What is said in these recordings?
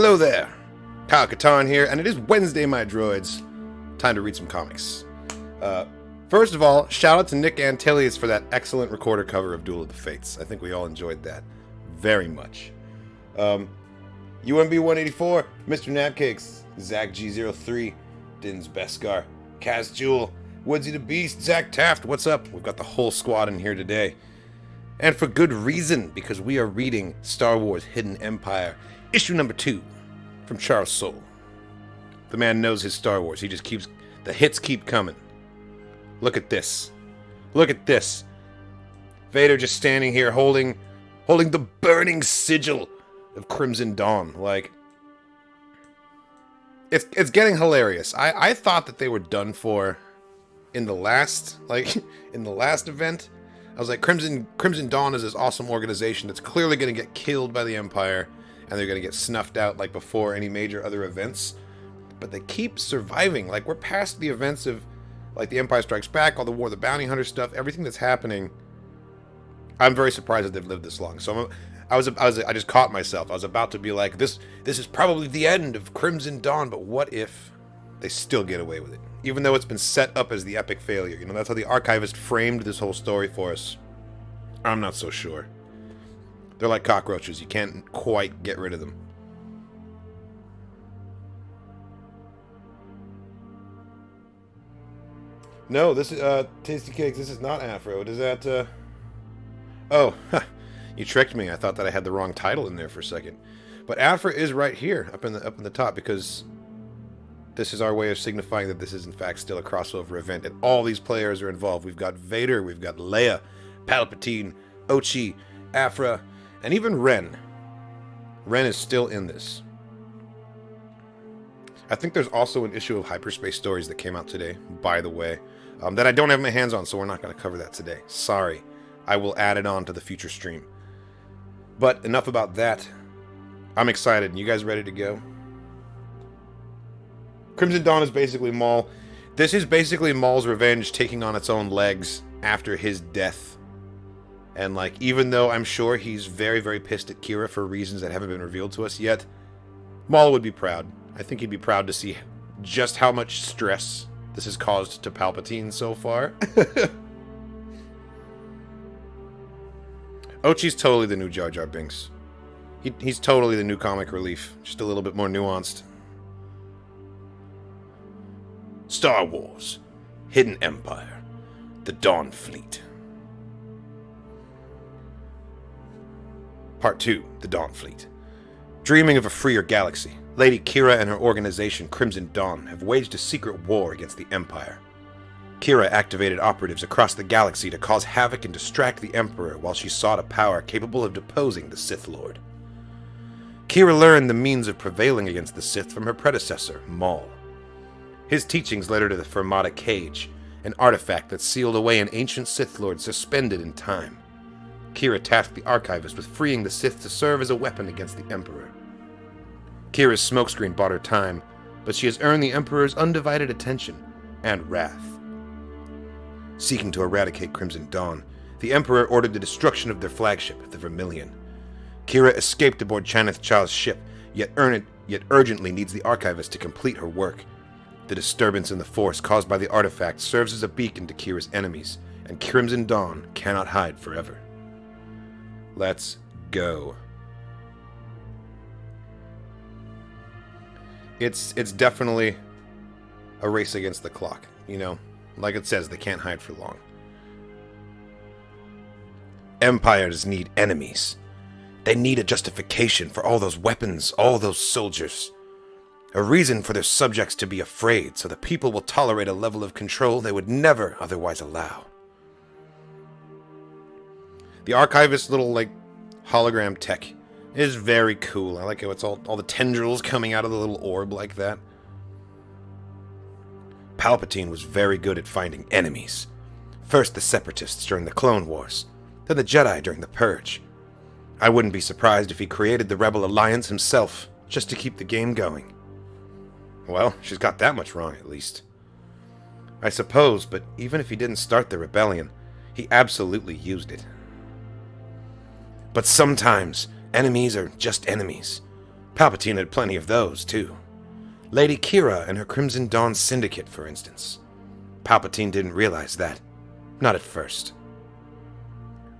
Hello there, Kyle Katarn here, and it is Wednesday, my droids. Time to read some comics. First of all, shout out to Nick Antilles for that excellent recorder cover of Duel of the Fates. I think we all enjoyed that very much. UMB 184, Mr. Napcakes, Zach G03, Dins Beskar, Kaz Jewel, Woodsy the Beast, Zach Taft, what's up? We've got the whole squad in here today. And for good reason, because we are reading Star Wars Hidden Empire, issue number 2, from Charles Soule. The man knows his Star Wars. He just keeps... the hits keep coming. Look at this. Look at this. Vader just standing here holding the burning sigil of Crimson Dawn. Like, it's getting hilarious. I thought that they were done for in the last event. I was like, Crimson Dawn is this awesome organization that's clearly going to get killed by the Empire, and they're going to get snuffed out like before any major other events. But they keep surviving. Like, we're past the events of, like, the Empire Strikes Back, all the War of the Bounty Hunter stuff, everything that's happening. I'm very surprised that they've lived this long. So I just caught myself. I was about to be like, this is probably the end of Crimson Dawn, but what if they still get away with it? Even though it's been set up as the epic failure. You know, that's how the archivist framed this whole story for us. I'm not so sure. They're like cockroaches. You can't quite get rid of them. No, this is, Tasty Cakes, this is not Afro. Does that, Oh, you tricked me. I thought that I had the wrong title in there for a second. But Afro is right here, up in the top, because this is our way of signifying that this is, in fact, still a crossover event, and all these players are involved. We've got Vader, we've got Leia, Palpatine, Ochi, Afra, and even Ren. Ren is still in this. I think there's also an issue of Hyperspace Stories that came out today, by the way, that I don't have my hands on, so we're not going to cover that today. Sorry. I will add it on to the future stream. But enough about that. I'm excited. You guys ready to go? Crimson Dawn is basically Maul. This is basically Maul's revenge taking on its own legs after his death. And, like, even though I'm sure he's very, very pissed at Qi'ra for reasons that haven't been revealed to us yet, Maul would be proud. I think he'd be proud to see just how much stress this has caused to Palpatine so far. Ochi's totally the new Jar Jar Binks. He's totally the new comic relief, just a little bit more nuanced. Star Wars, Hidden Empire, the Dawn Fleet. Part 2, the Dawn Fleet. Dreaming of a freer galaxy, Lady Qi'ra and her organization Crimson Dawn have waged a secret war against the Empire. Qi'ra activated operatives across the galaxy to cause havoc and distract the Emperor while she sought a power capable of deposing the Sith Lord. Qi'ra learned the means of prevailing against the Sith from her predecessor, Maul. His teachings led her to the Fermata Cage, an artifact that sealed away an ancient Sith Lord suspended in time. Qi'ra tasked the archivist with freeing the Sith to serve as a weapon against the Emperor. Qi'ra's smokescreen bought her time, but she has earned the Emperor's undivided attention and wrath. Seeking to eradicate Crimson Dawn, the Emperor ordered the destruction of their flagship, the Vermilion. Qi'ra escaped aboard Chanith Chaw's ship, yet urgently needs the archivist to complete her work. The disturbance in the Force caused by the artifact serves as a beacon to Qi'ra's enemies, and Crimson Dawn cannot hide forever. Let's go. It's definitely a race against the clock, you know? Like it says, they can't hide for long. Empires need enemies. They need a justification for all those weapons, all those soldiers. A reason for their subjects to be afraid, so the people will tolerate a level of control they would never otherwise allow. The archivist's little, like, hologram tech is very cool. I like how it's all the tendrils coming out of the little orb like that. Palpatine was very good at finding enemies. First the Separatists during the Clone Wars, then the Jedi during the Purge. I wouldn't be surprised if he created the Rebel Alliance himself, just to keep the game going. Well, she's got that much wrong, at least. I suppose, but even if he didn't start the rebellion, he absolutely used it. But sometimes, enemies are just enemies. Palpatine had plenty of those, too. Lady Qi'ra and her Crimson Dawn Syndicate, for instance. Palpatine didn't realize that. Not at first.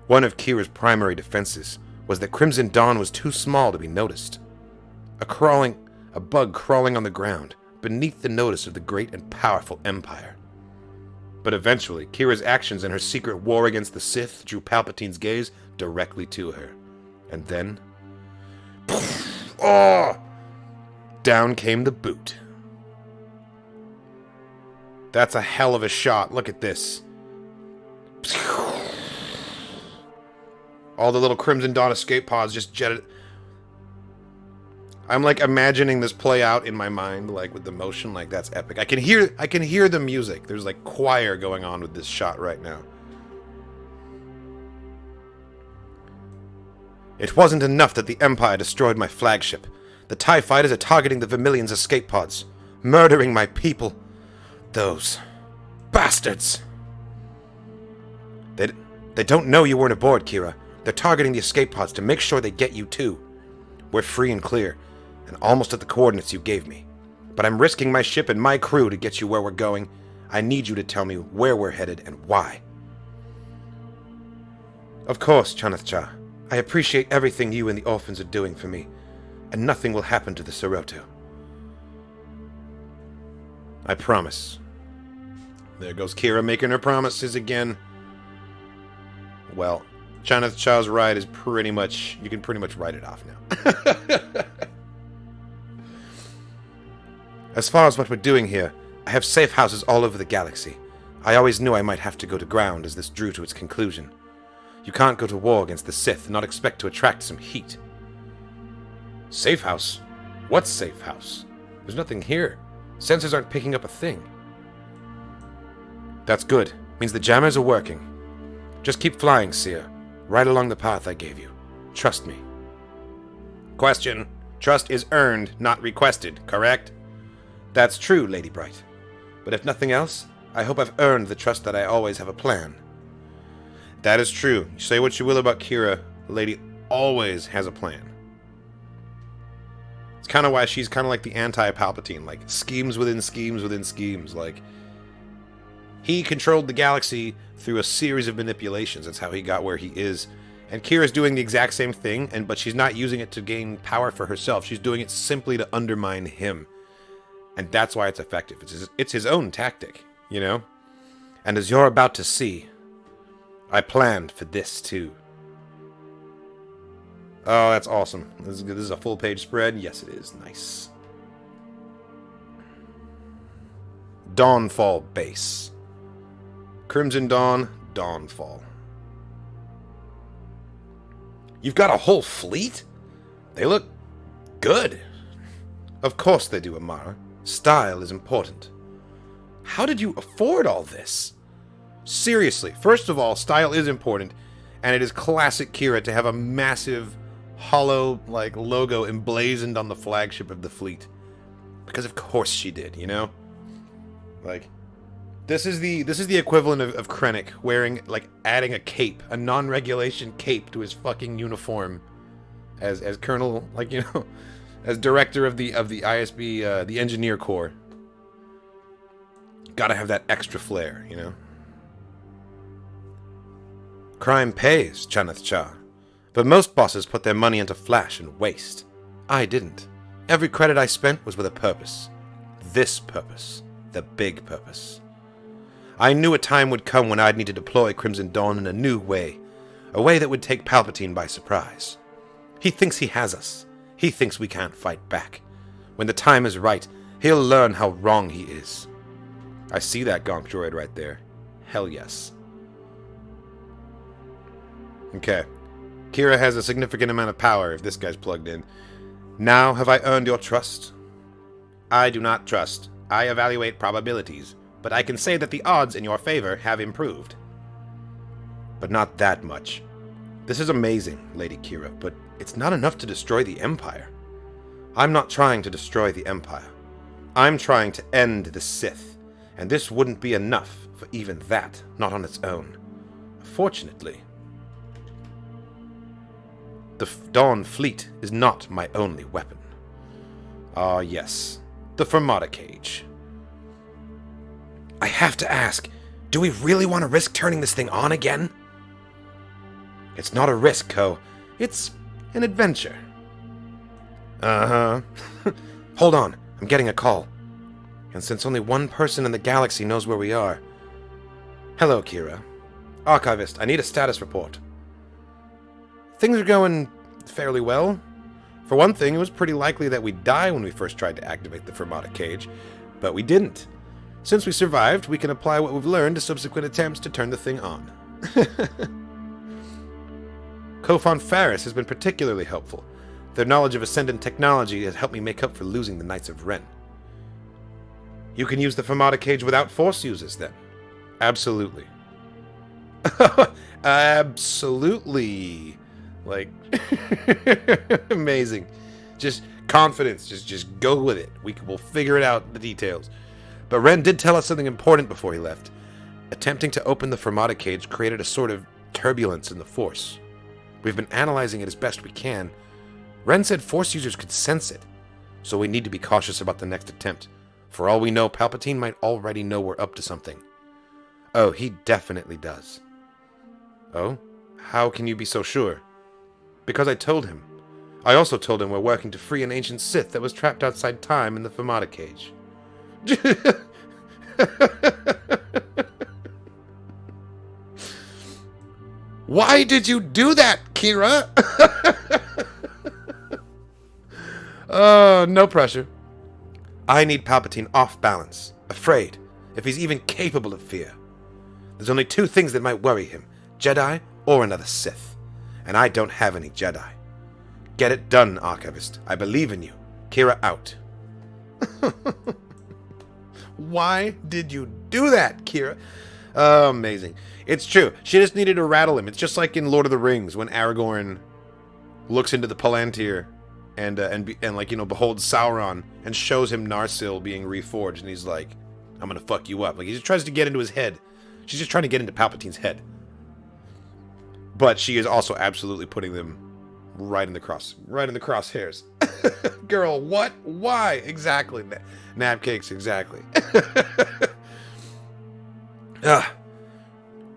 One of Qi'ra's primary defenses was that Crimson Dawn was too small to be noticed. A bug crawling on the ground, beneath the notice of the great and powerful Empire. But eventually, Qi'ra's actions and her secret war against the Sith drew Palpatine's gaze directly to her. And then... oh! Down came the boot. That's a hell of a shot. Look at this. All the little Crimson Dawn escape pods just jetted. I'm like imagining this play out in my mind, like with the motion, like that's epic. I can hear the music. There's like choir going on with this shot right now. It wasn't enough that the Empire destroyed my flagship. The TIE fighters are targeting the Vermillion's escape pods, murdering my people. Those bastards. They don't know you weren't aboard, Qi'ra. They're targeting the escape pods to make sure they get you too. We're free and clear, and almost at the coordinates you gave me. But I'm risking my ship and my crew to get you where we're going. I need you to tell me where we're headed and why. Of course, Chanath Cha. I appreciate everything you and the orphans are doing for me, and nothing will happen to the Seroto. I promise. There goes Qi'ra making her promises again. Well, Chanath Cha's ride is pretty much... you can pretty much write it off now. As far as what we're doing here, I have safe houses all over the galaxy. I always knew I might have to go to ground as this drew to its conclusion. You can't go to war against the Sith and not expect to attract some heat. Safe house? What safe house? There's nothing here. Sensors aren't picking up a thing. That's good. Means the jammers are working. Just keep flying, Seer. Right along the path I gave you. Trust me. Question. Trust is earned, not requested, correct? That's true, Lady Bright. But if nothing else, I hope I've earned the trust that I always have a plan. That is true. Say what you will about Qi'ra, the lady always has a plan. It's kind of why she's kind of like the anti-Palpatine, like schemes within schemes within schemes. Like, he controlled the galaxy through a series of manipulations. That's how he got where he is. And Qi'ra's doing the exact same thing, but she's not using it to gain power for herself. She's doing it simply to undermine him. And that's why it's effective. It's his own tactic, you know? And as you're about to see, I planned for this too. Oh, that's awesome. This is a full-page spread. Yes, it is. Nice. Dawnfall Base. Crimson Dawn, Dawnfall. You've got a whole fleet? They look good. Of course they do, Amara. Style is important. How did you afford all this? Seriously, first of all, style is important, and it is classic Qi'ra to have a massive, hollow, like, logo emblazoned on the flagship of the fleet. Because of course she did, you know? Like, this is the equivalent of Krennic wearing, like, adding a cape, a non-regulation cape to his fucking uniform as Colonel, like, you know, as director of the ISB, the Engineer Corps. Gotta have that extra flair, you know? Crime pays, Chanath Cha. But most bosses put their money into flash and waste. I didn't. Every credit I spent was with a purpose. This purpose. The big purpose. I knew a time would come when I'd need to deploy Crimson Dawn in a new way. A way that would take Palpatine by surprise. He thinks he has us. He thinks we can't fight back. When the time is right, he'll learn how wrong he is. I see that gonk droid right there. Hell yes. Okay. Qi'ra has a significant amount of power if this guy's plugged in. Now have I earned your trust? I do not trust. I evaluate probabilities, but I can say that the odds in your favor have improved. But not that much. This is amazing, Lady Qi'ra, but it's not enough to destroy the Empire. I'm not trying to destroy the Empire. I'm trying to end the Sith, and this wouldn't be enough for even that, not on its own. Fortunately, the Dawn fleet is not my only weapon. Ah, yes. The Fermata cage. I have to ask, do we really want to risk turning this thing on again? It's not a risk, Co. It's an adventure. Uh-huh. Hold on, I'm getting a call. And since only one person in the galaxy knows where we are... Hello, Qi'ra. Archivist, I need a status report. Things are going fairly well. For one thing, it was pretty likely that we'd die when we first tried to activate the Fermata cage, but we didn't. Since we survived, we can apply what we've learned to subsequent attempts to turn the thing on. Confrontation has been particularly helpful. Their knowledge of Ascendant technology has helped me make up for losing the Knights of Ren. You can use the Fermata cage without Force users, then? Absolutely. Absolutely. Like, amazing. Just confidence. Just go with it. We'll figure it out, the details. But Ren did tell us something important before he left. Attempting to open the Fermata cage created a sort of turbulence in the Force. We've been analyzing it as best we can. Ren said Force users could sense it, so we need to be cautious about the next attempt. For all we know, Palpatine might already know we're up to something. Oh, he definitely does. Oh? How can you be so sure? Because I told him. I also told him we're working to free an ancient Sith that was trapped outside time in the Fermata cage. Why did you do that, Qi'ra? No pressure. I need Palpatine off balance, afraid, if he's even capable of fear. There's only two things that might worry him, Jedi or another Sith. And I don't have any Jedi. Get it done, Archivist. I believe in you. Qi'ra out. Why did you do that, Qi'ra? Oh, amazing. It's true. She just needed to rattle him. It's just like in Lord of the Rings when Aragorn looks into the Palantir and like, you know, beholds Sauron and shows him Narsil being reforged, and he's like, I'm gonna fuck you up. Like, he just tries to get into his head. She's just trying to get into Palpatine's head. But she is also absolutely putting them right in the crosshairs. Girl, what? Why? Exactly. Nap cakes, exactly.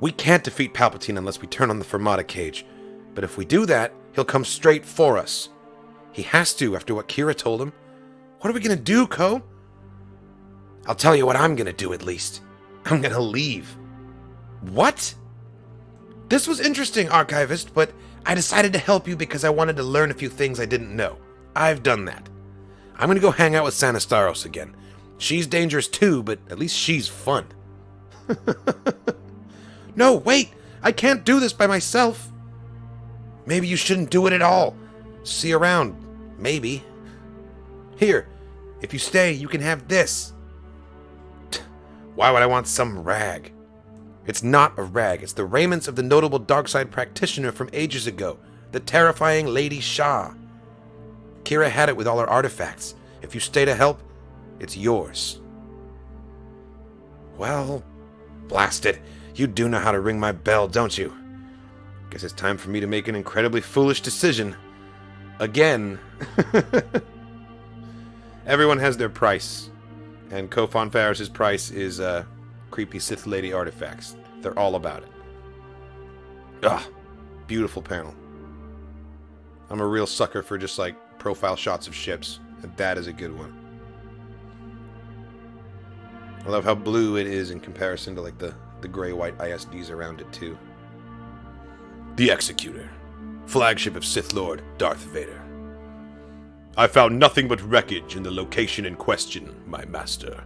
We can't defeat Palpatine unless we turn on the Fermata cage. But if we do that, he'll come straight for us. He has to, after what Qi'ra told him. What are we gonna do, Ko? I'll tell you what I'm gonna do, at least. I'm gonna leave. What? This was interesting, Archivist, but I decided to help you because I wanted to learn a few things I didn't know. I've done that. I'm gonna go hang out with Sanastaros again. She's dangerous too, but at least she's fun. No, wait! I can't do this by myself! Maybe you shouldn't do it at all. See you around. Maybe. Here, if you stay, you can have this. Why would I want some rag? It's not a rag. It's the raiments of the notable dark-side practitioner from ages ago, the terrifying Lady Shah. Qi'ra had it with all her artifacts. If you stay to help, it's yours. Well, blast it. You do know how to ring my bell, don't you? Guess it's time for me to make an incredibly foolish decision. Again. Everyone has their price. And Kofan Farris's price is creepy Sith Lady artifacts. They're all about it. Ah, beautiful panel. I'm a real sucker for just like profile shots of ships, and that is a good one. I love how blue it is in comparison to like the gray-white ISDs around it too. The Executor, flagship of Sith Lord Darth Vader. I found nothing but wreckage in the location in question, my master.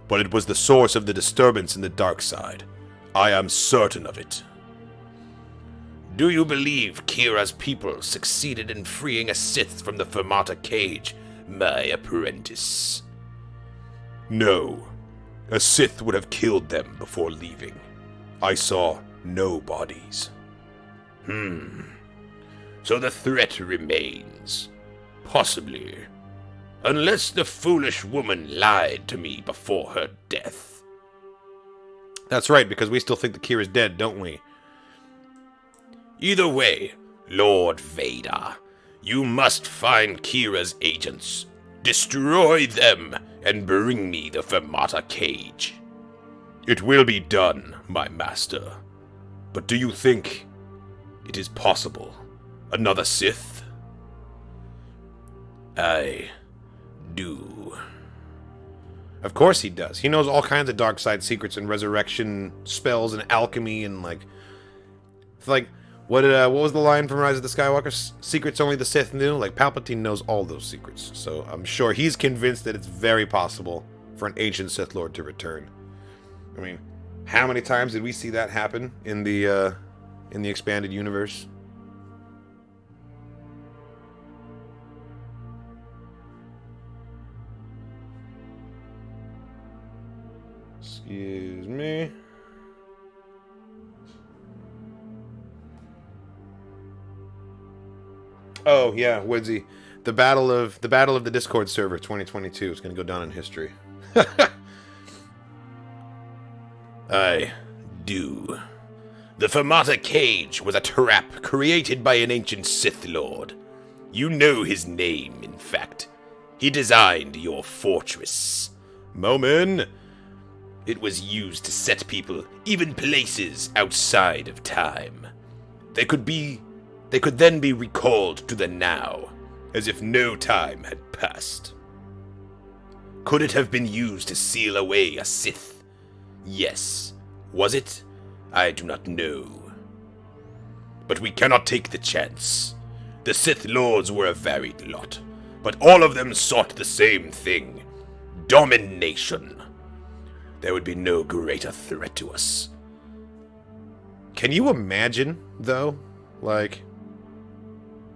But it was the source of the disturbance in the dark side. I am certain of it. Do you believe Qi'ra's people succeeded in freeing a Sith from the Fermata cage, my apprentice? No. A Sith would have killed them before leaving. I saw no bodies. So the threat remains. Possibly. Unless the foolish woman lied to me before her death. That's right, because we still think that Qi'ra's dead, don't we? Either way, Lord Vader, You must find Qi'ra's agents, destroy them, and bring me the Fermata cage. It will be done, my master. But do you think it is possible? Another Sith? I do. Of course he does. He knows all kinds of dark side secrets and resurrection spells and alchemy and like what was the line from Rise of the Skywalker? Secrets only the Sith knew. Like Palpatine knows all those secrets, so I'm sure he's convinced that it's very possible for an ancient Sith Lord to return. I mean, how many times did we see that happen in the expanded universe? Excuse me. Oh yeah, Woodsy. The battle of the Discord server 2022 is going to go down in history. I do. The Fermata cage was a trap created by an ancient Sith Lord. You know his name, in fact. He designed your fortress. Momin. It was used to set people, even places, outside of time. They could then be recalled to the now, as if no time had passed. Could it have been used to seal away a Sith? Yes. Was it? I do not know. But we cannot take the chance. The Sith Lords were a varied lot, but all of them sought the same thing: domination. There would be no greater threat to us. Can you imagine, though, like,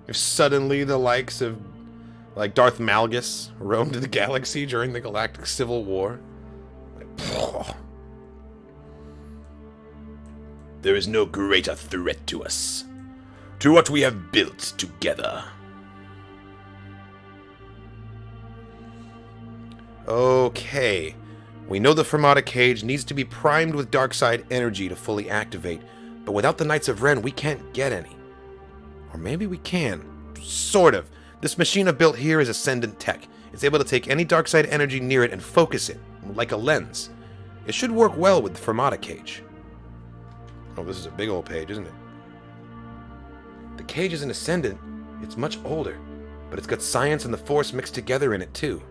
if suddenly the likes of, like, Darth Malgus roamed the galaxy during the Galactic Civil War? Like, there is no greater threat to us, to what we have built together. Okay. We know the Fermata cage needs to be primed with dark side energy to fully activate, but without the Knights of Ren, we can't get any. Or maybe we can. Sort of. This machine I've built here is Ascendant Tech. It's able to take any dark side energy near it and focus it, like a lens. It should work well with the Fermata cage. Oh, this is a big old page, isn't it? The cage isn't Ascendant. It's much older, but it's got science and the Force mixed together in it, too.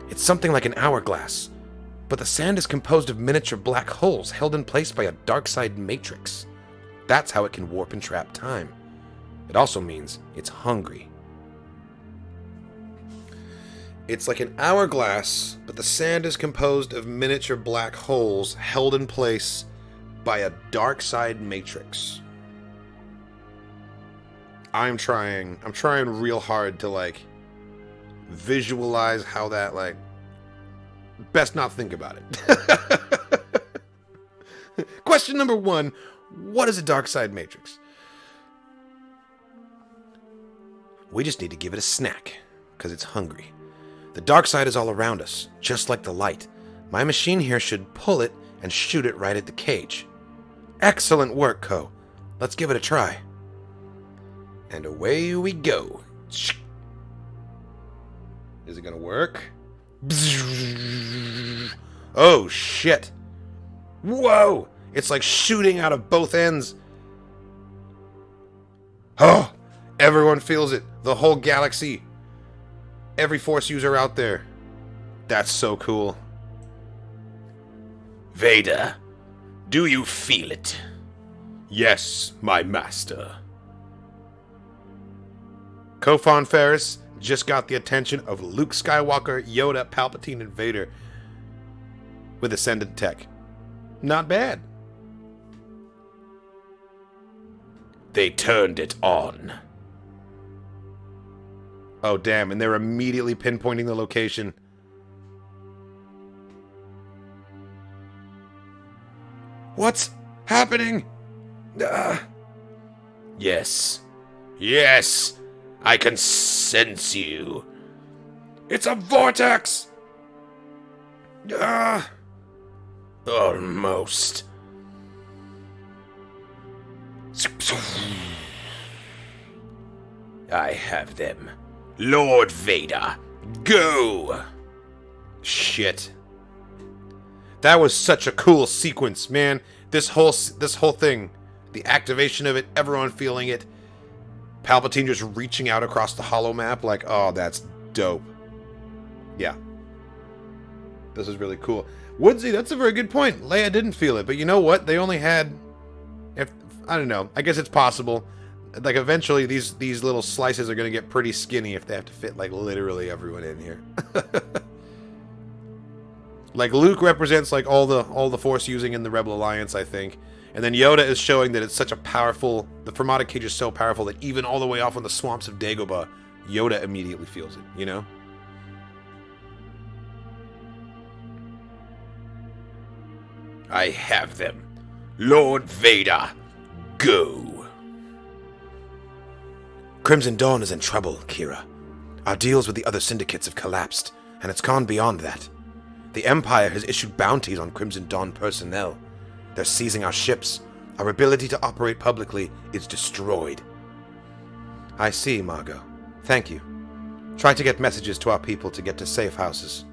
It's something like an hourglass, but the sand is composed of miniature black holes held in place by a dark side matrix. That's how it can warp and trap time. It also means it's hungry. It's like an hourglass, but the sand is composed of miniature black holes held in place by a dark side matrix. I'm trying real hard to, like, visualize how that, like, best not think about it. Question number 1, what is a dark side matrix? We just need to give it a snack, because it's hungry. The dark side is all around us, just like the light. My machine here should pull it and shoot it right at the cage. Excellent work, Ko. Let's give it a try. And away we go. Is it gonna work? Oh, shit. Whoa! It's like shooting out of both ends. Oh! Everyone feels it. The whole galaxy. Every Force user out there. That's so cool. Vader, do you feel it? Yes, my master. Kofan Ferris just got the attention of Luke Skywalker, Yoda, Palpatine, and Vader with Ascendant Tech. Not bad. They turned it on. Oh, damn, and they're immediately pinpointing the location. What's happening? Yes. Yes! I can sense you. It's a vortex! Almost. I have them. Lord Vader, go! Shit. That was such a cool sequence, man. This whole thing, the activation of it, everyone feeling it, Palpatine just reaching out across the holo map, like, oh, that's dope. Yeah. This is really cool. Woodsy, that's a very good point. Leia didn't feel it, but you know what? They only had, I don't know. I guess it's possible. Like, eventually, these little slices are going to get pretty skinny if they have to fit, like, literally everyone in here. Like, Luke represents, like, all the Force using in the Rebel Alliance, I think. And then Yoda is showing that it's such a powerful... The Fermata cage is so powerful that even all the way off on the swamps of Dagobah, Yoda immediately feels it, you know? I have them. Lord Vader, go! Crimson Dawn is in trouble, Qi'ra. Our deals with the other syndicates have collapsed, and it's gone beyond that. The Empire has issued bounties on Crimson Dawn personnel. They're seizing our ships. Our ability to operate publicly is destroyed. I see, Margot. Thank you. Try to get messages to our people to get to safe houses.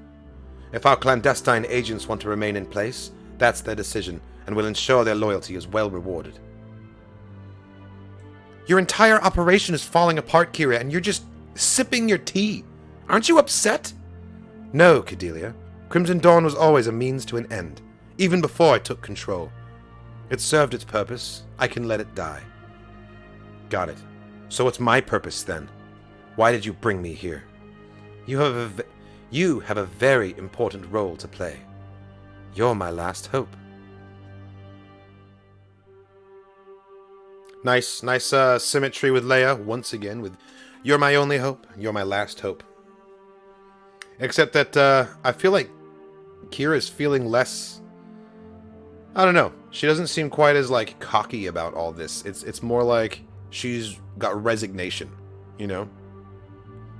If our clandestine agents want to remain in place, that's their decision, and will ensure their loyalty is well rewarded. Your entire operation is falling apart, Qi'ra, and you're just sipping your tea. Aren't you upset? No, Cordelia. Crimson Dawn was always a means to an end, even before I took control. It served its purpose. I can let it die. Got it. So what's my purpose, then? Why did you bring me here? You have a very important role to play. You're my last hope. Nice symmetry with Leia, once again, with you're my only hope, you're my last hope. Except that I feel like Qi'ra's feeling less... I don't know. She doesn't seem quite as, like, cocky about all this. It's more like she's got resignation, you know?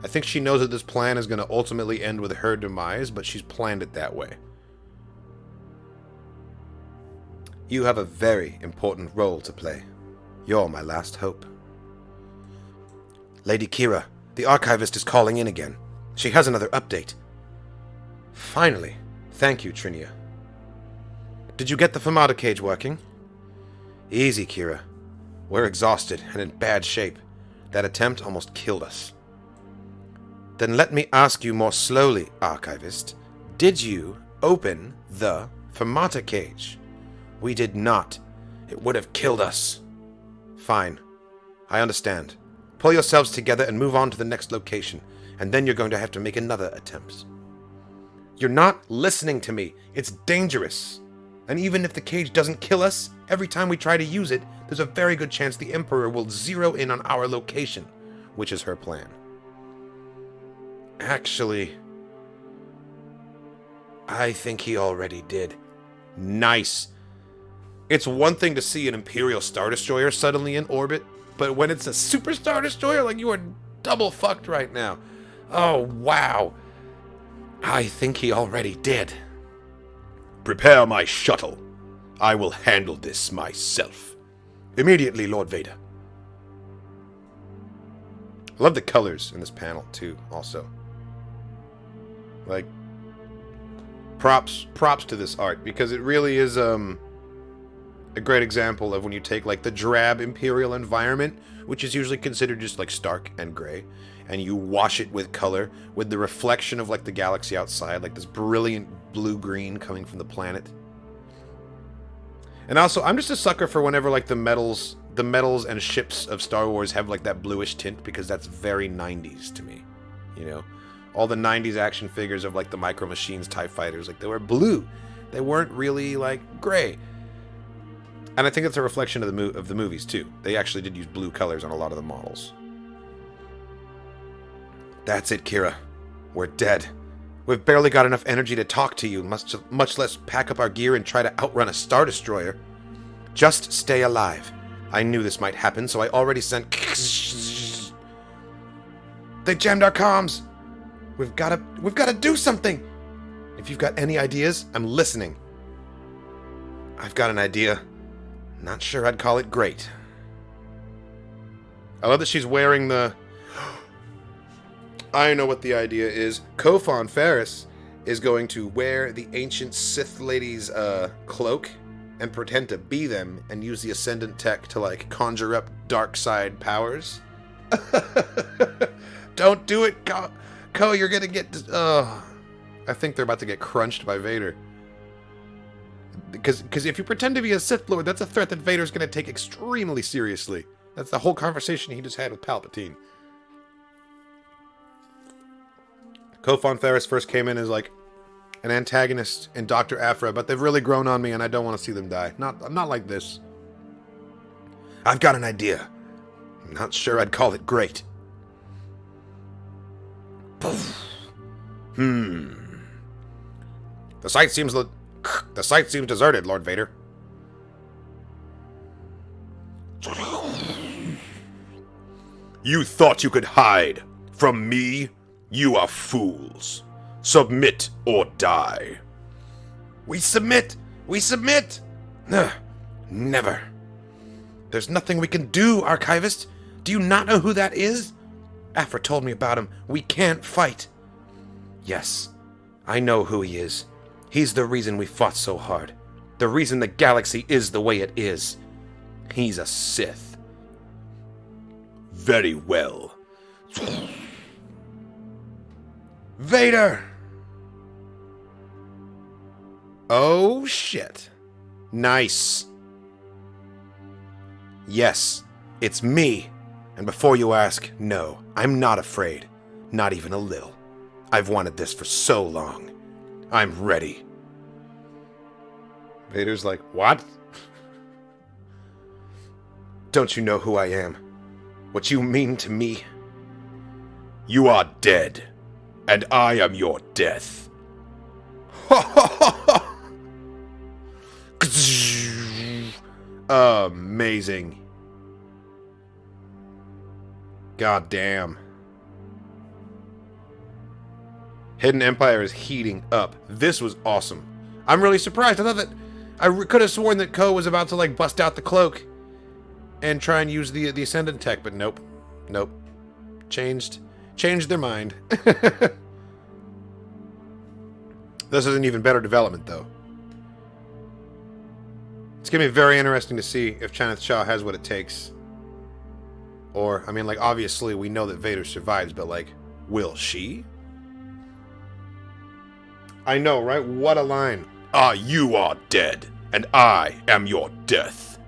I think she knows that this plan is going to ultimately end with her demise, but she's planned it that way. You have a very important role to play. You're my last hope. Lady Qi'ra, the archivist is calling in again. She has another update. Finally. Thank you, Trinia. Did you get the Fermata cage working? Easy, Qi'ra. We're exhausted and in bad shape. That attempt almost killed us. Then let me ask you more slowly, archivist. Did you open the Fermata cage? We did not. It would have killed us. Fine. I understand. Pull yourselves together and move on to the next location, and then you're going to have to make another attempt. You're not listening to me. It's dangerous. And even if the cage doesn't kill us, every time we try to use it, there's a very good chance the Emperor will zero in on our location, which is her plan. Actually, I think he already did. Nice. It's one thing to see an Imperial Star Destroyer suddenly in orbit, but when it's a Super Star Destroyer, like, you are double fucked right now. Oh, wow. I think he already did. Prepare my shuttle. I will handle this myself. Immediately, Lord Vader. I love the colors in this panel, too, also. Like, props to this art, because it really is, a great example of when you take, like, the drab Imperial environment, which is usually considered just, like, stark and gray, and you wash it with color, with the reflection of, like, the galaxy outside, like this brilliant blue-green coming from the planet. And also, I'm just a sucker for whenever, like, the metals and ships of Star Wars have, like, that bluish tint, because that's very 90s to me, you know? All the 90s action figures of, like, the Micro Machines TIE Fighters, like, they were blue. They weren't really, like, gray. And I think it's a reflection of the movies, too. They actually did use blue colors on a lot of the models. That's it, Qi'ra. We're dead. We've barely got enough energy to talk to you, much less pack up our gear and try to outrun a Star Destroyer. Just stay alive. I knew this might happen, so I already sent... They jammed our comms! We've got to do something! If you've got any ideas, I'm listening. I've got an idea. Not sure I'd call it great. I love that she's wearing the... I know what the idea is. Kofon Ferris is going to wear the ancient Sith lady's cloak and pretend to be them and use the Ascendant tech to, like, conjure up dark side powers. Don't do it, Ko, you're gonna get... I think they're about to get crunched by Vader. Because if you pretend to be a Sith Lord, that's a threat that Vader's gonna take extremely seriously. That's the whole conversation he just had with Palpatine. Kofon Ferris first came in as, like, an antagonist in Dr. Aphra, but they've really grown on me and I don't want to see them die. Not like this. I've got an idea. I'm not sure I'd call it great. The site seems deserted, Lord Vader. You thought you could hide from me? You are fools. Submit or die. We submit! We submit! Never. There's nothing we can do, Archivist. Do you not know who that is? Aphra told me about him. We can't fight. Yes, I know who he is. He's the reason we fought so hard. The reason the galaxy is the way it is. He's a Sith. Very well. Vader! Oh, shit. Nice. Yes, it's me. And before you ask, no, I'm not afraid. Not even a little. I've wanted this for so long. I'm ready. Vader's like, what? Don't you know who I am? What you mean to me? You are dead. And I am your death. Amazing. God damn. Hidden Empire is heating up. This was awesome. I'm really surprised. I thought that... I could have sworn that Ko was about to, like, bust out the cloak and try and use the Ascendant tech, but nope. Nope. Changed their mind. This is an even better development, though. It's going to be very interesting to see if Chanath Shah has what it takes. Or, I mean, like, obviously we know that Vader survives, but, like, will she? I know, right? What a line. You are dead, and I am your death.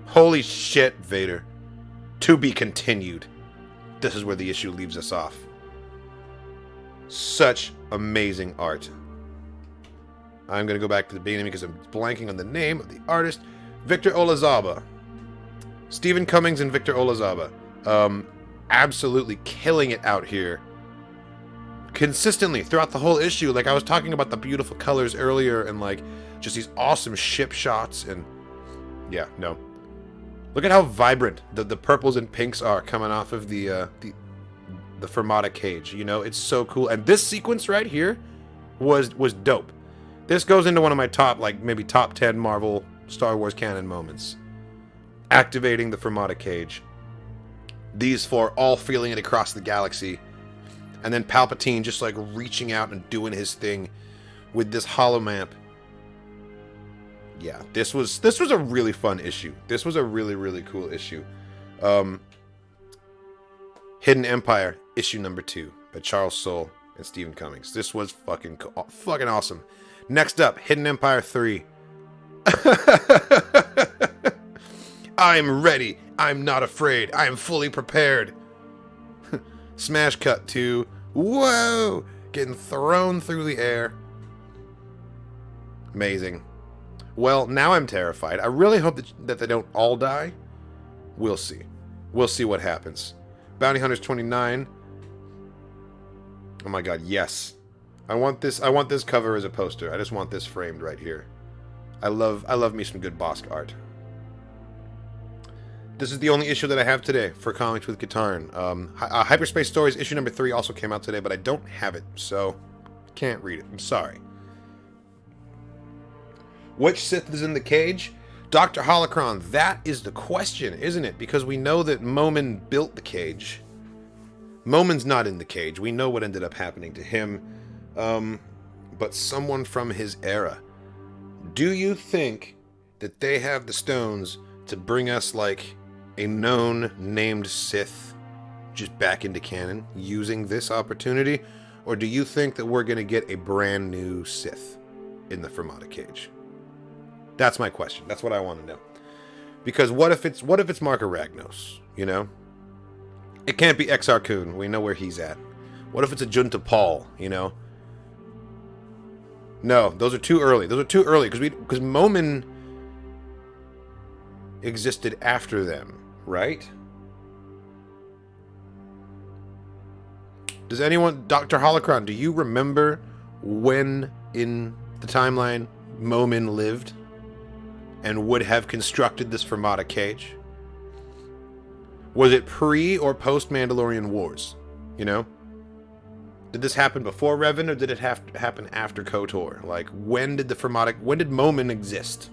Holy shit, Vader. To be continued. This is where the issue leaves us off. Such amazing art. I'm going to go back to the beginning because I'm blanking on the name of the artist. Victor Olazaba. Stephen Cummings and Victor Olazaba. Absolutely killing it out here. Consistently throughout the whole issue. Like, I was talking about the beautiful colors earlier and, like, just these awesome ship shots and... yeah, no. Look at how vibrant the purples and pinks are coming off of the Fermata cage. You know, it's so cool. And this sequence right here was dope. This goes into one of my top, like, maybe top 10 Marvel Star Wars canon moments. Activating the Fermata cage. These four all feeling it across the galaxy. And then Palpatine just, like, reaching out and doing his thing with this holomap. Yeah, this was a really fun issue. This was a really, really cool issue. Hidden Empire, issue number 2, by Charles Soule and Stephen Cummings. This was fucking awesome. Next up, Hidden Empire 3. I'm ready. I'm not afraid. I am fully prepared. Smash cut to, whoa, getting thrown through the air. Amazing. Well, now I'm terrified. I really hope that they don't all die. We'll see. We'll see what happens. Bounty Hunters 29. Oh my god, yes. I want this cover as a poster. I just want this framed right here. I love me some good Bosk art. This is the only issue that I have today for Comics with Katarn. Hyperspace Stories issue number 3 also came out today, but I don't have it, so can't read it. I'm sorry. Which Sith is in the cage? Dr. Holocron. That is the question, isn't it? Because we know that Momin built the cage. Momin's not in the cage. We know what ended up happening to him. But someone from his era. Do you think that they have the stones to bring us, like, a known named Sith just back into canon using this opportunity? Or do you think that we're going to get a brand new Sith in the Fermata cage? That's my question. That's what I want to know. Because what if it's Marka Ragnos, you know? It can't be Exar Kun. We know where he's at. What if it's a Junta Paul, you know? No, those are too early. Those are too early because Momin existed after them, right? Does anyone, Dr. Holocron, do you remember when in the timeline Momin lived and would have constructed this Fermata cage? Was it pre or post Mandalorian Wars? You know? Did this happen before Revan, or did it have to happen after KOTOR? Like, when did Momin exist?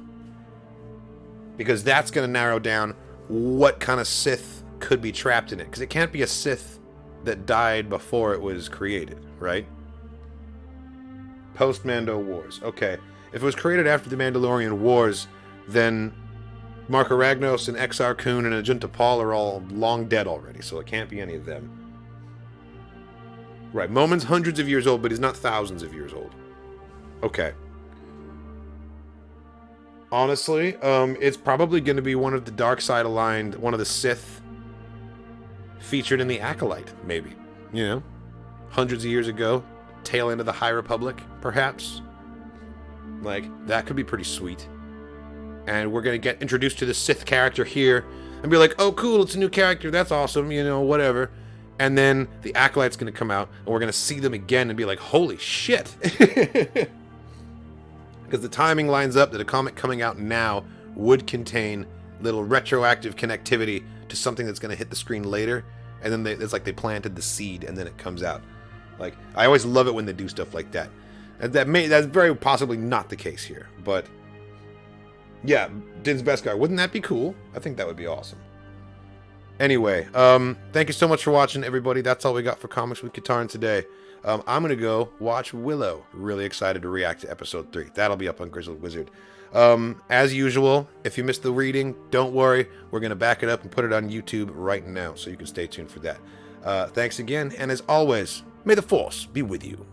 Because that's going to narrow down what kind of Sith could be trapped in it. Because it can't be a Sith that died before it was created, right? Post-Mando Wars. Okay. If it was created after the Mandalorian Wars, then Marka Ragnos and Exar Kun and Ajunta Paul are all long dead already, so it can't be any of them. Right, Momin's hundreds of years old, but he's not thousands of years old. Okay. Honestly, it's probably going to be one of the dark side aligned, one of the Sith featured in the Acolyte, maybe. You know? Hundreds of years ago. Tail end of the High Republic, perhaps. Like, that could be pretty sweet. And we're going to get introduced to the Sith character here and be like, oh, cool, it's a new character, that's awesome, you know, whatever. And then the Acolyte's going to come out, and we're going to see them again and be like, holy shit. Because the timing lines up that a comic coming out now would contain little retroactive connectivity to something that's going to hit the screen later. And then it's like they planted the seed, and then it comes out. Like, I always love it when they do stuff like that. And that's very possibly not the case here. But, yeah, Din's Beskar, wouldn't that be cool? I think that would be awesome. Anyway, thank you so much for watching, everybody. That's all we got for Comics with Katarn today. I'm going to go watch Willow. Really excited to react to episode 3. That'll be up on Grizzled Wizard. As usual, if you missed the reading, don't worry. We're going to back it up and put it on YouTube right now, so you can stay tuned for that. Thanks again, and as always, may the Force be with you.